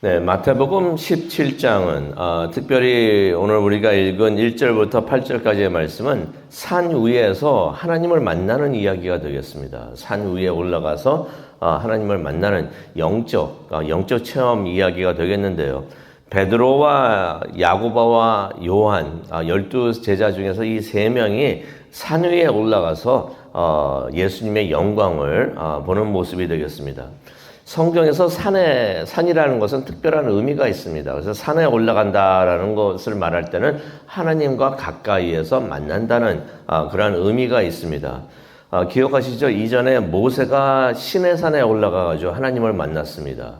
네, 마태복음 17장은 특별히 오늘 우리가 읽은 1절부터 8절까지의 말씀은 산 위에서 하나님을 만나는 이야기가 되겠습니다. 산 위에 올라가서 하나님을 만나는 영적 체험 이야기가 되겠는데요. 베드로와 야고보와 요한 12제자 중에서 이 세 명이 산 위에 올라가서 예수님의 영광을 보는 모습이 되겠습니다. 성경에서 산이라는 것은 특별한 의미가 있습니다. 그래서 산에 올라간다라는 것을 말할 때는 하나님과 가까이에서 만난다는 그런 의미가 있습니다. 기억하시죠? 이전에 모세가 시내산에 올라가가지고 하나님을 만났습니다.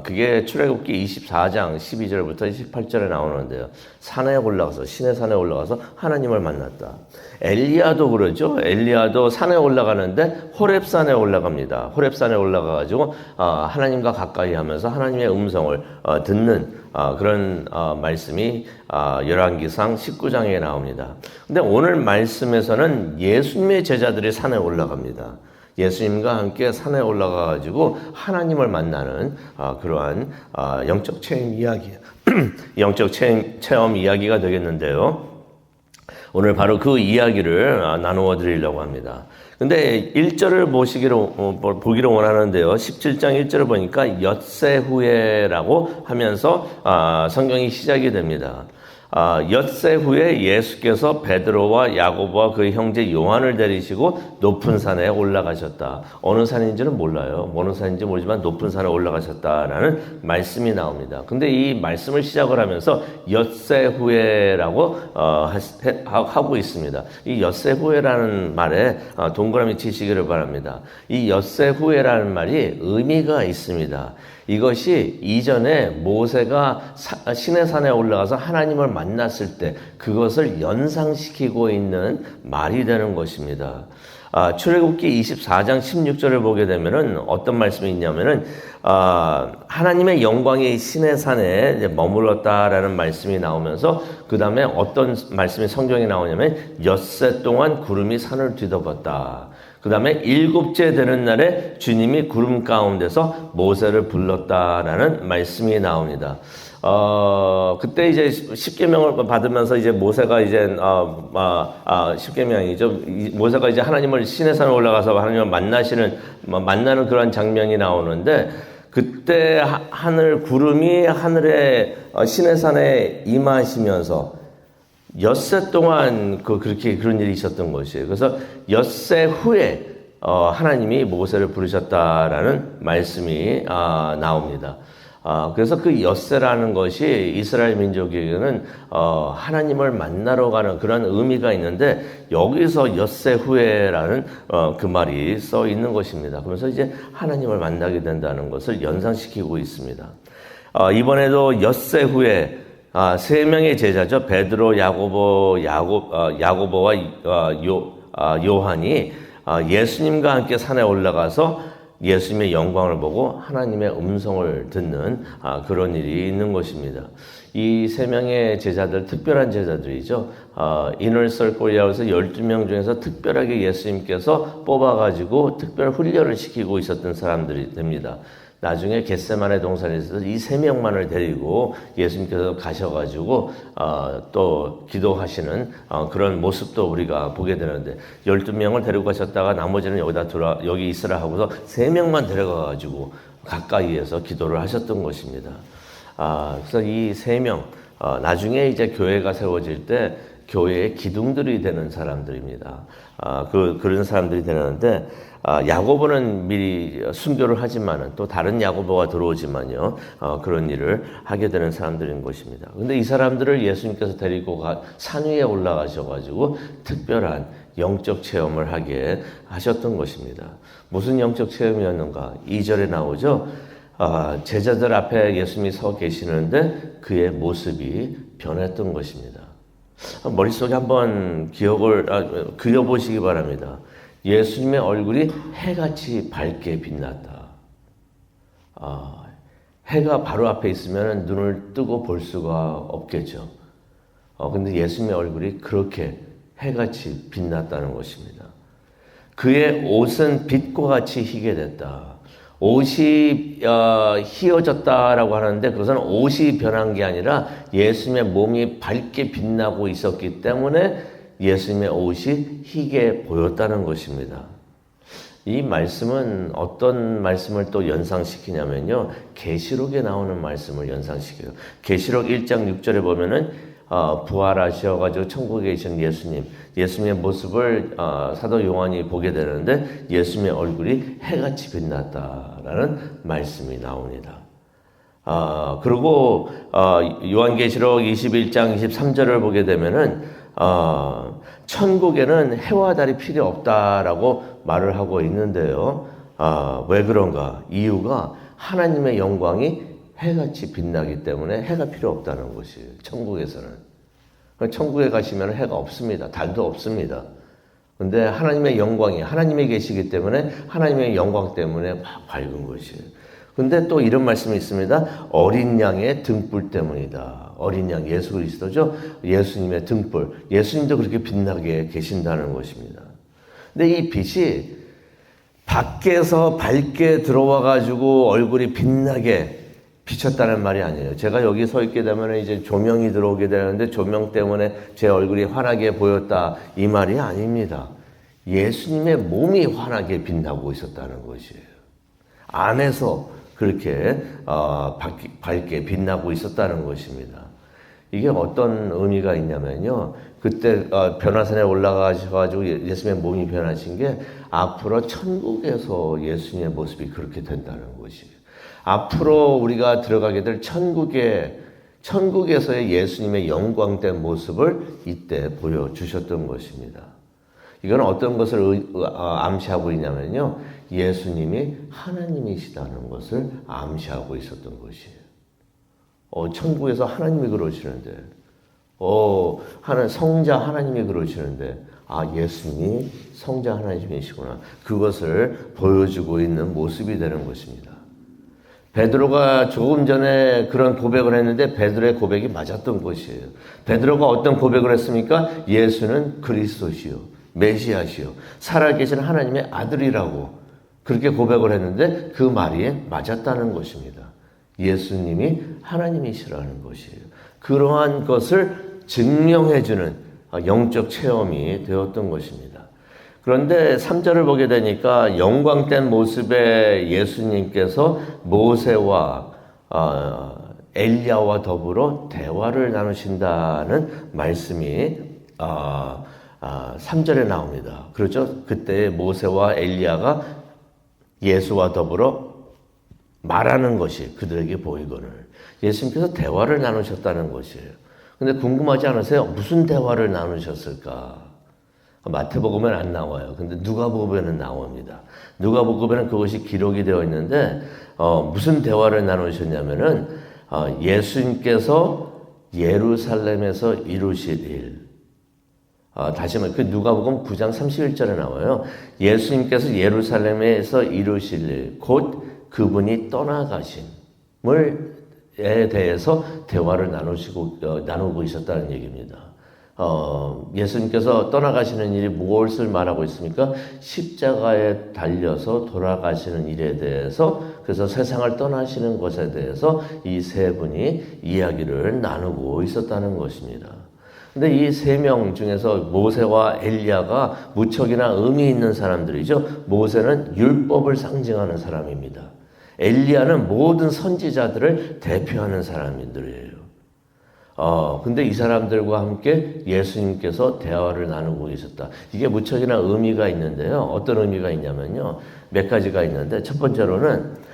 그게 출애굽기 24장 12절부터 18절에 나오는데요. 산에 올라가서, 시내산에 올라가서 하나님을 만났다. 엘리야도 그러죠. 엘리야도 산에 올라가는데 호렙산에 올라갑니다. 호렙산에 올라가가지고 하나님과 가까이 하면서 하나님의 음성을 듣는 그런 말씀이 열왕기상 19장에 나옵니다. 근데 오늘 말씀에서는 예수님의 제자들이 산에 올라갑니다. 예수님과 함께 산에 올라가가지고 하나님을 만나는 그러한 영적 체험 이야기, 영적 체험 이야기가 되겠는데요. 오늘 바로 그 이야기를 나누어 드리려고 합니다. 근데 1절을 보기로 원하는데요. 17장 1절을 보니까 엿새 후에라고 하면서 성경이 시작이 됩니다. 엿새 후에 예수께서 베드로와 야고보와 그의 형제 요한을 데리시고 높은 산에 올라가셨다. 어느 산인지는 몰라요. 어느 산인지 모르지만 높은 산에 올라가셨다라는 말씀이 나옵니다. 근데 이 말씀을 시작을 하면서 엿새 후에라고 하고 있습니다. 이 엿새 후에라는 말에 동그라미 치시기를 바랍니다. 이 엿새 후에라는 말이 의미가 있습니다. 이것이 이전에 모세가 시내산에 올라가서 하나님을 만났을 때 그것을 연상시키고 있는 말이 되는 것입니다. 출애굽기 24장 16절을 보게 되면은 어떤 말씀이 있냐면은 하나님의 영광이 시내산에 머물렀다라는 말씀이 나오면서 그 다음에 어떤 말씀이 성경에 나오냐면 엿새 동안 구름이 산을 뒤덮었다. 그 다음에 7째 되는 날에 주님이 구름 가운데서 모세를 불렀다라는 말씀이 나옵니다. 그때 이제 십계명을 받으면서 이제 모세가 이제 십계명이죠. 모세가 이제 하나님을 시내산에 올라가서 하나님을 만나는 그런 장면이 나오는데 그때 구름이 하늘에 시내산에 임하시면서 엿새 동안 그렇게 그런 일이 있었던 것이에요. 그래서 엿새 후에 하나님이 모세를 부르셨다라는 말씀이 나옵니다. 그래서 그 엿새라는 것이 이스라엘 민족에게는 하나님을 만나러 가는 그런 의미가 있는데 여기서 엿새 후에라는 그 말이 써 있는 것입니다. 그래서 이제 하나님을 만나게 된다는 것을 연상시키고 있습니다. 이번에도 엿새 후에 세 명의 제자죠. 베드로, 야고보와 요한이 예수님과 함께 산에 올라가서 예수님의 영광을 보고 하나님의 음성을 듣는 그런 일이 있는 것입니다. 이 세 명의 제자들, 특별한 제자들이죠. 이너서클이라고 해서 12명 중에서 특별하게 예수님께서 뽑아가지고 특별 훈련을 시키고 있었던 사람들이 됩니다. 나중에 겟세마네 동산에서 이 세 명만을 데리고 예수님께서 가셔가지고 또 기도하시는 그런 모습도 우리가 보게 되는데 12명을 데리고 가셨다가 나머지는 여기 있으라 하고서 3명만 데려가가지고 가까이에서 기도를 하셨던 것입니다. 그래서 이 3명 나중에 이제 교회가 세워질 때 교회의 기둥들이 되는 사람들입니다. 그런 사람들이 되는데 야고보는 미리 순교를 하지만은 또 다른 야고보가 들어오지만요 그런 일을 하게 되는 사람들인 것입니다. 근데 이 사람들을 예수님께서 데리고 산 위에 올라가셔가지고 특별한 영적 체험을 하게 하셨던 것입니다. 무슨 영적 체험이었는가? 2절에 나오죠. 제자들 앞에 예수님이 서 계시는데 그의 모습이 변했던 것입니다. 머릿속에 한번 그려보시기 바랍니다. 예수님의 얼굴이 해같이 밝게 빛났다. 해가 바로 앞에 있으면 눈을 뜨고 볼 수가 없겠죠. 근데 예수님의 얼굴이 그렇게 해같이 빛났다는 것입니다. 그의 옷은 빛과 같이 희게 됐다. 옷이 희어졌다라고 하는데 그것은 옷이 변한 게 아니라 예수님의 몸이 밝게 빛나고 있었기 때문에 예수님의 옷이 희게 보였다는 것입니다. 이 말씀은 어떤 말씀을 또 연상시키냐면요. 계시록에 나오는 말씀을 연상시켜요. 계시록 1장 6절에 보면은 부활하셔가지고 천국에 계신 예수님의 모습을 사도 요한이 보게 되는데 예수님의 얼굴이 해같이 빛났다라는 말씀이 나옵니다. 그리고 요한계시록 21장 23절을 보게 되면은 천국에는 해와 달이 필요 없다라고 말을 하고 있는데요. 왜 그런가? 이유가 하나님의 영광이 해같이 빛나기 때문에 해가 필요 없다는 것이에요. 천국에서는. 천국에 가시면 해가 없습니다. 달도 없습니다. 근데 하나님의 영광이 하나님이 계시기 때문에 하나님의 영광 때문에 밝은 것이에요. 근데 또 이런 말씀이 있습니다. 어린 양의 등불 때문이다. 어린 양 예수 그리스도죠. 예수님의 등불. 예수님도 그렇게 빛나게 계신다는 것입니다. 근데 이 빛이 밖에서 밝게 들어와 가지고 얼굴이 빛나게 비쳤다는 말이 아니에요. 제가 여기 서 있게 되면 이제 조명이 들어오게 되는데 조명 때문에 제 얼굴이 환하게 보였다. 이 말이 아닙니다. 예수님의 몸이 환하게 빛나고 있었다는 것이에요. 안에서 그렇게 밝게 빛나고 있었다는 것입니다. 이게 어떤 의미가 있냐면요. 그때 변화산에 올라가셔가지고 예수님의 몸이 변하신 게 앞으로 천국에서 예수님의 모습이 그렇게 된다는 것이에요. 앞으로 우리가 들어가게 될 천국에서의 예수님의 영광된 모습을 이때 보여주셨던 것입니다. 이건 어떤 것을 암시하고 있냐면요. 예수님이 하나님이시다는 것을 암시하고 있었던 것이에요. 천국에서 하나님이 그러시는데, 성자 하나님이 그러시는데, 예수님이 성자 하나님이시구나. 그것을 보여주고 있는 모습이 되는 것입니다. 베드로가 조금 전에 그런 고백을 했는데 베드로의 고백이 맞았던 것이에요. 베드로가 어떤 고백을 했습니까? 예수는 그리스도시요, 메시아시요, 살아계신 하나님의 아들이라고 그렇게 고백을 했는데 그 말이 맞았다는 것입니다. 예수님이 하나님이시라는 것이에요. 그러한 것을 증명해주는 영적 체험이 되었던 것입니다. 그런데 3절을 보게 되니까 영광된 모습의 예수님께서 모세와 엘리야와 더불어 대화를 나누신다는 말씀이 3절에 나옵니다. 그렇죠? 그때 모세와 엘리야가 예수와 더불어 말하는 것이 그들에게 보이거늘 예수님께서 대화를 나누셨다는 것이에요. 근데 궁금하지 않으세요? 무슨 대화를 나누셨을까? 마태복음에는 안 나와요. 근데 누가복음에는 나옵니다. 누가복음에는 그것이 기록이 되어 있는데 무슨 대화를 나누셨냐면은 예수님께서 예루살렘에서 이루실 일. 다시 말해 그 누가복음 9장 31절에 나와요. 예수님께서 예루살렘에서 이루실 일, 곧 그분이 떠나가심을 에 대해서 대화를 나누고 있었다는 얘기입니다. 예수님께서 떠나가시는 일이 무엇을 말하고 있습니까? 십자가에 달려서 돌아가시는 일에 대해서, 그래서 세상을 떠나시는 것에 대해서 이 세 분이 이야기를 나누고 있었다는 것입니다. 근데 이 세 명 중에서 모세와 엘리야가 무척이나 의미 있는 사람들이죠. 모세는 율법을 상징하는 사람입니다. 엘리야는 모든 선지자들을 대표하는 사람들이에요. 근데 이 사람들과 함께 예수님께서 대화를 나누고 계셨다. 이게 무척이나 의미가 있는데요. 어떤 의미가 있냐면요. 몇 가지가 있는데, 첫 번째로는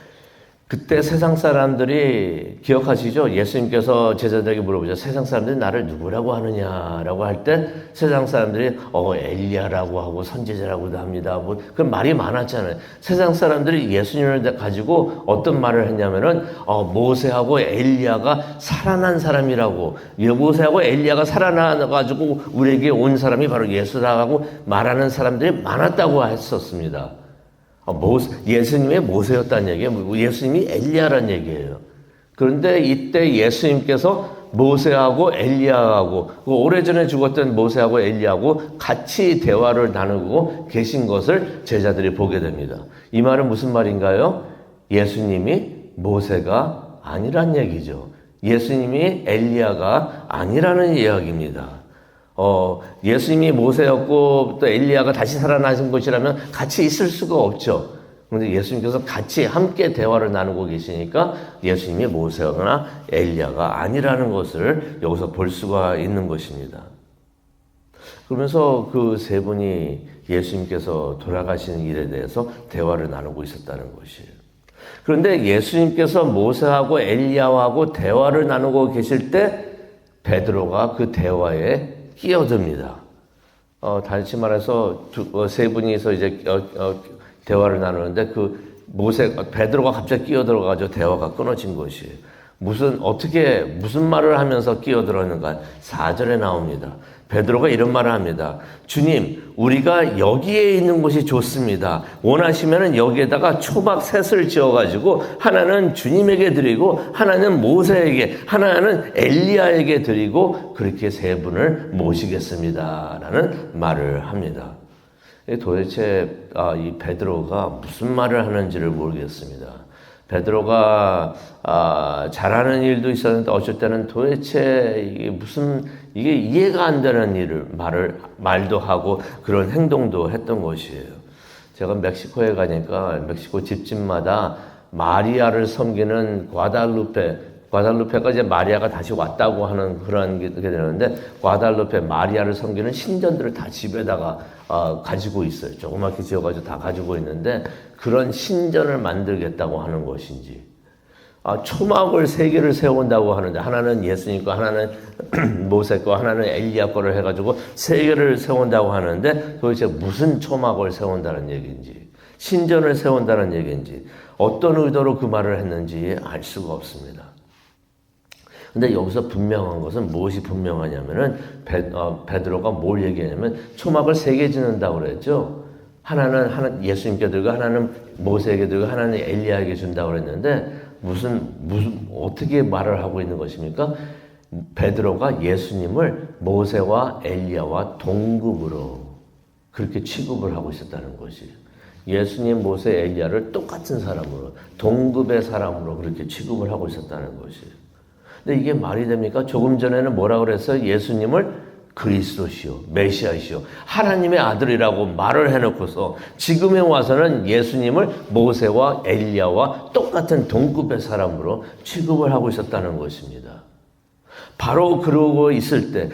그때 세상 사람들이 기억하시죠? 예수님께서 제자들에게 물어보죠. 세상 사람들이 나를 누구라고 하느냐라고 할 때 세상 사람들이 엘리야라고 하고 선지자라고도 합니다. 그런 말이 많았잖아요. 세상 사람들이 예수님을 가지고 어떤 말을 했냐면은 모세하고 엘리야가 살아난 사람이라고, 모세하고 엘리야가 살아나 가지고 우리에게 온 사람이 바로 예수라고 말하는 사람들이 많았다고 했었습니다. 예수님의 모세였다는 얘기예요. 예수님이 엘리야라는 얘기예요. 그런데 이때 예수님께서 모세하고 엘리야하고 오래전에 죽었던 모세하고 엘리야하고 같이 대화를 나누고 계신 것을 제자들이 보게 됩니다. 이 말은 무슨 말인가요? 예수님이 모세가 아니란 얘기죠. 예수님이 엘리야가 아니라는 이야기입니다. 예수님이 모세였고 또 엘리야가 다시 살아나신 것이라면 같이 있을 수가 없죠. 그런데 예수님께서 같이 함께 대화를 나누고 계시니까 예수님이 모세나 엘리야가 아니라는 것을 여기서 볼 수가 있는 것입니다. 그러면서 그 세 분이 예수님께서 돌아가시는 일에 대해서 대화를 나누고 있었다는 것이에요. 그런데 예수님께서 모세하고 엘리야하고 대화를 나누고 계실 때 베드로가 그 대화에 끼어듭니다. 다시 말해서 세 분이서 이제 대화를 나누는데 베드로가 갑자기 끼어들어가지고 대화가 끊어진 것이에요. 무슨 말을 하면서 끼어들었는가? 4절에 나옵니다. 베드로가 이런 말을 합니다. 주님, 우리가 여기에 있는 곳이 좋습니다. 원하시면은 여기에다가 초막 셋을 지어가지고 하나는 주님에게 드리고 하나는 모세에게, 하나는 엘리야에게 드리고 그렇게 세 분을 모시겠습니다. 라는 말을 합니다. 도대체 이 베드로가 무슨 말을 하는지를 모르겠습니다. 베드로가 잘하는 일도 있었는데 어쩔 때는 도대체 이게 이해가 안 되는 말도 하고 그런 행동도 했던 것이에요. 제가 멕시코에 가니까 멕시코 집집마다 마리아를 섬기는 과달루페가 이제 마리아가 다시 왔다고 하는 그런 게 되는데 과달루페 마리아를 섬기는 신전들을 다 집에다가 가지고 있어요. 조그맣게 지어가지고 다 가지고 있는데 그런 신전을 만들겠다고 하는 것인지 초막을 3개를 세운다고 하는데 하나는 예수님 거, 하나는 모세 거, 하나는 엘리야 거를 해가지고 3개를 세운다고 하는데 도대체 무슨 초막을 세운다는 얘기인지 신전을 세운다는 얘기인지 어떤 의도로 그 말을 했는지 알 수가 없습니다. 근데 여기서 분명한 것은 무엇이 분명하냐면은 베드로가 뭘 얘기하냐면 초막을 3개 짓는다고 그랬죠. 하나는 예수님께 들고 하나는 모세에게 들고 하나는 엘리야에게 준다고 그랬는데 어떻게 말을 하고 있는 것입니까? 베드로가 예수님을 모세와 엘리야와 동급으로 그렇게 취급을 하고 있었다는 것이에요. 예수님, 모세, 엘리야를 똑같은 사람으로 동급의 사람으로 그렇게 취급을 하고 있었다는 것이에요. 근데 이게 말이 됩니까? 조금 전에는 뭐라 그랬어요? 예수님을 그리스도시요, 메시아시요, 하나님의 아들이라고 말을 해놓고서 지금에 와서는 예수님을 모세와 엘리야와 똑같은 동급의 사람으로 취급을 하고 있었다는 것입니다. 바로 그러고 있을 때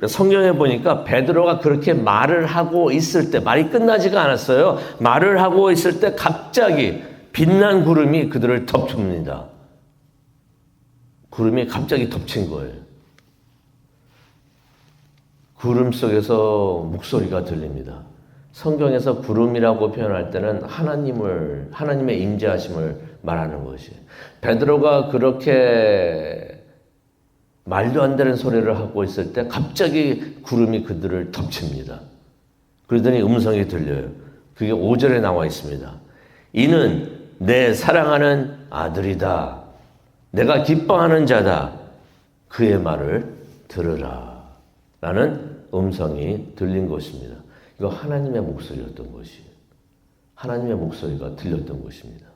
성경에 보니까 베드로가 그렇게 말을 하고 있을 때 말이 끝나지가 않았어요. 말을 하고 있을 때 갑자기 빛난 구름이 그들을 덮습니다. 구름이 갑자기 덮친 거예요. 구름 속에서 목소리가 들립니다. 성경에서 구름이라고 표현할 때는 하나님의 임재하심을 말하는 것이에요. 베드로가 그렇게 말도 안 되는 소리를 하고 있을 때 갑자기 구름이 그들을 덮칩니다. 그러더니 음성이 들려요. 그게 5절에 나와 있습니다. 이는 내 사랑하는 아들이다. 내가 기뻐하는 자다. 그의 말을 들으라. 라는 음성이 들린 것입니다. 이거 하나님의 목소리였던 것이에요. 하나님의 목소리가 들렸던 것입니다.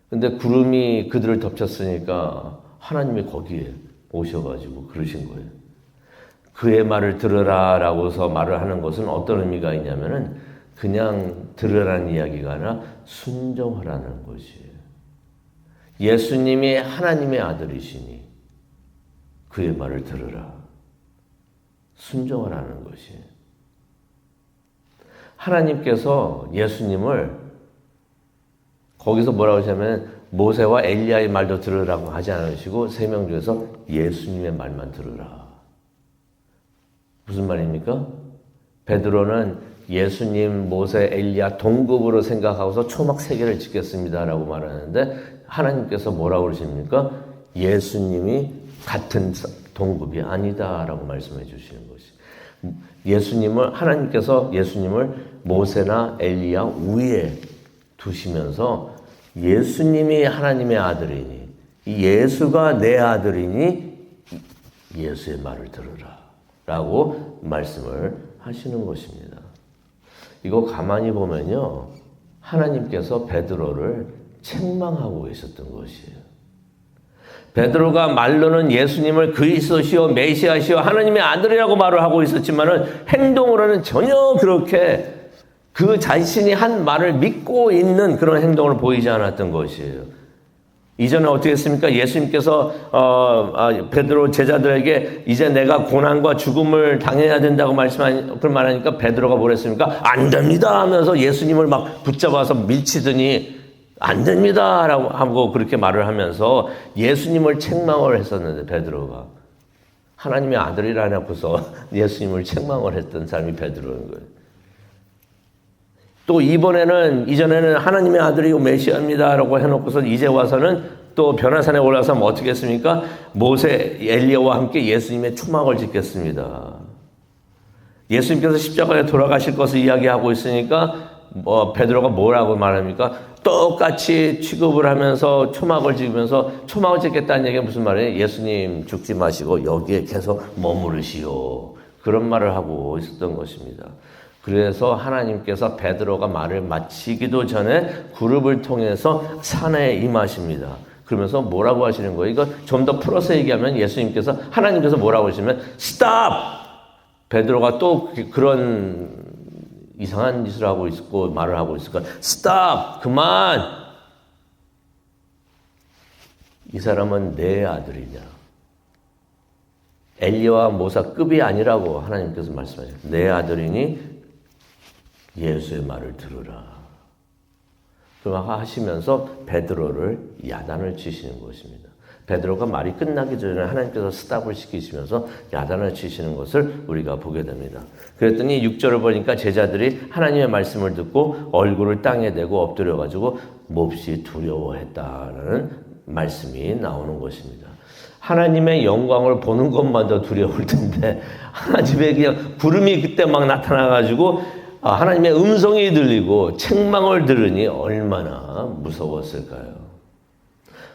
근데 구름이 그들을 덮쳤으니까 하나님이 거기에 오셔가지고 그러신 거예요. 그의 말을 들으라 라고서 말을 하는 것은 어떤 의미가 있냐면은 그냥 들으라는 이야기가 아니라 순종하라는 것이에요. 예수님이 하나님의 아들이시니 그의 말을 들으라. 순종하라는 것이에요. 하나님께서 예수님을 거기서 뭐라고 하시냐면 모세와 엘리야의 말도 들으라고 하지 않으시고 3명 중에서 예수님의 말만 들으라. 무슨 말입니까? 베드로는 예수님, 모세, 엘리야 동급으로 생각하고서 초막 3개를 짓겠습니다 라고 말하는데 하나님께서 뭐라고 그러십니까? 예수님이 같은 동급이 아니다 라고 말씀해 주시는 것이 하나님께서 예수님을 모세나 엘리야 위에 두시면서 예수님이 하나님의 아들이니 이 예수가 내 아들이니 예수의 말을 들으라 라고 말씀을 하시는 것입니다. 이거 가만히 보면요 하나님께서 베드로를 책망하고 있었던 것이에요. 베드로가 말로는 예수님을 그리스도시요 메시아시요 하나님의 아들이라고 말을 하고 있었지만은 행동으로는 전혀 그렇게 그 자신이 한 말을 믿고 있는 그런 행동을 보이지 않았던 것이에요. 이전에 어떻게 했습니까? 예수님께서 베드로 제자들에게 이제 내가 고난과 죽음을 당해야 된다고 말하니까 베드로가 뭐랬습니까? 안 됩니다 하면서 예수님을 막 붙잡아서 밀치더니 안 됩니다 라고 하고 그렇게 말을 하면서 예수님을 책망을 했었는데, 베드로가 하나님의 아들이라 해놓고서 예수님을 책망을 했던 사람이 베드로인 거예요. 또 이전에는 하나님의 아들이고 메시아입니다 라고 해놓고서 이제 와서는 또 변화산에 올라서 어떻게 했습니까? 모세, 엘리야와 함께 예수님의 초막을 짓겠습니다. 예수님께서 십자가에 돌아가실 것을 이야기하고 있으니까 베드로가 뭐라고 말합니까? 똑같이 취급을 하면서 초막을 짓으면서, 초막을 짓겠다는 얘기가 무슨 말이에요? 예수님 죽지 마시고 여기에 계속 머무르시오. 그런 말을 하고 있었던 것입니다. 그래서 하나님께서 베드로가 말을 마치기도 전에 그룹을 통해서 산에 임하십니다. 그러면서 뭐라고 하시는 거예요? 이거 좀 더 풀어서 얘기하면 하나님께서 뭐라고 하시면 스탑! 베드로가 또 그런 이상한 짓을 하고 있고 말을 하고 있을 거야. 스탑! 그만! 이 사람은 내 아들이냐? 엘리야와 모사급이 아니라고 하나님께서 말씀하셨어요. 내 아들이니 예수의 말을 들으라. 그렇게 하시면서 베드로를 야단을 치시는 것입니다. 베드로가 말이 끝나기 전에 하나님께서 스탑을 시키시면서 야단을 치시는 것을 우리가 보게 됩니다. 그랬더니 6절을 보니까 제자들이 하나님의 말씀을 듣고 얼굴을 땅에 대고 엎드려가지고 몹시 두려워했다라는 말씀이 나오는 것입니다. 하나님의 영광을 보는 것만도 두려울 텐데 하나님의 그냥 구름이 그때 막 나타나가지고 하나님의 음성이 들리고 책망을 들으니 얼마나 무서웠을까요?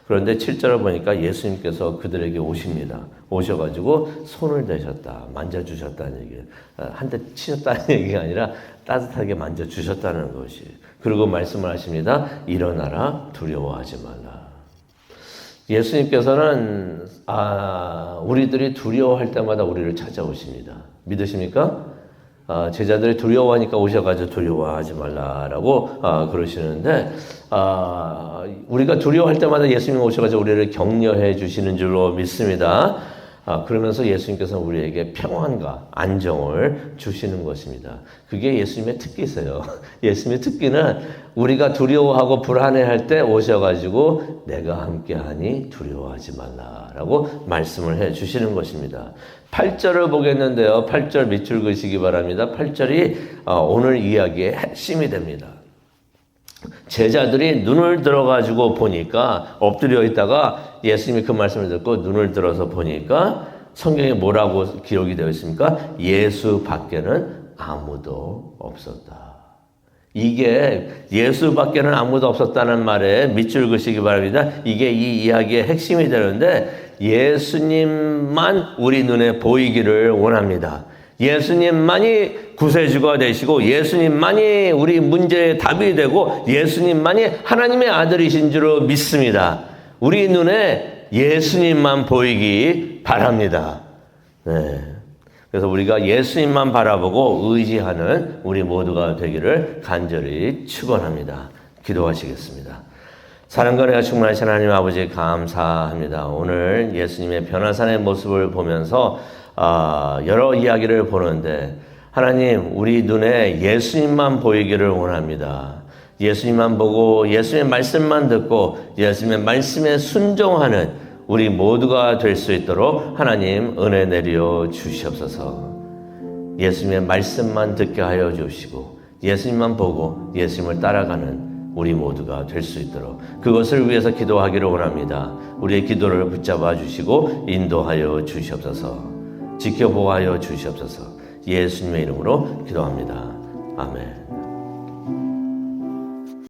그런데 7절을 보니까 예수님께서 그들에게 오십니다. 오셔가지고 손을 대셨다, 만져주셨다는 얘기예요. 한 대 치셨다는 얘기가 아니라 따뜻하게 만져주셨다는 것이. 그리고 말씀을 하십니다. 일어나라, 두려워하지 말라. 예수님께서는 우리들이 두려워할 때마다 우리를 찾아오십니다. 믿으십니까? 제자들이 두려워하니까 오셔가지고 두려워하지 말라라고 그러시는데, 우리가 두려워할 때마다 예수님이 오셔가지고 우리를 격려해 주시는 줄로 믿습니다. 그러면서 예수님께서는 우리에게 평안과 안정을 주시는 것입니다. 그게 예수님의 특기세요. 예수님의 특기는 우리가 두려워하고 불안해할 때 오셔가지고 내가 함께하니 두려워하지 말라라고 말씀을 해 주시는 것입니다. 8절을 보겠는데요. 8절 밑줄 그시기 바랍니다. 8절이 오늘 이야기의 핵심이 됩니다. 제자들이 눈을 들어가지고 보니까, 엎드려 있다가 예수님이 그 말씀을 듣고 눈을 들어서 보니까 성경에 뭐라고 기록이 되어 있습니까? 예수 밖에는 아무도 없었다. 이게 예수 밖에는 아무도 없었다는 말에 밑줄 그시기 바랍니다. 이게 이 이야기의 핵심이 되는데, 예수님만 우리 눈에 보이기를 원합니다. 예수님만이 구세주가 되시고 예수님만이 우리 문제의 답이 되고 예수님만이 하나님의 아들이신 줄 믿습니다. 우리 눈에 예수님만 보이기 바랍니다. 네. 그래서 우리가 예수님만 바라보고 의지하는 우리 모두가 되기를 간절히 축원합니다. 기도하시겠습니다. 사랑과 은혜가 충만하신 하나님 아버지 감사합니다. 오늘 예수님의 변화산의 모습을 보면서 여러 이야기를 보는데, 하나님 우리 눈에 예수님만 보이기를 원합니다. 예수님만 보고 예수님의 말씀만 듣고 예수님의 말씀에 순종하는 우리 모두가 될 수 있도록 하나님 은혜 내려 주시옵소서. 예수님의 말씀만 듣게 하여 주시고 예수님만 보고 예수님을 따라가는 우리 모두가 될 수 있도록 그것을 위해서 기도하기를 원합니다. 우리의 기도를 붙잡아 주시고 인도하여 주시옵소서. 지켜보호하여 주시옵소서. 예수님의 이름으로 기도합니다. 아멘.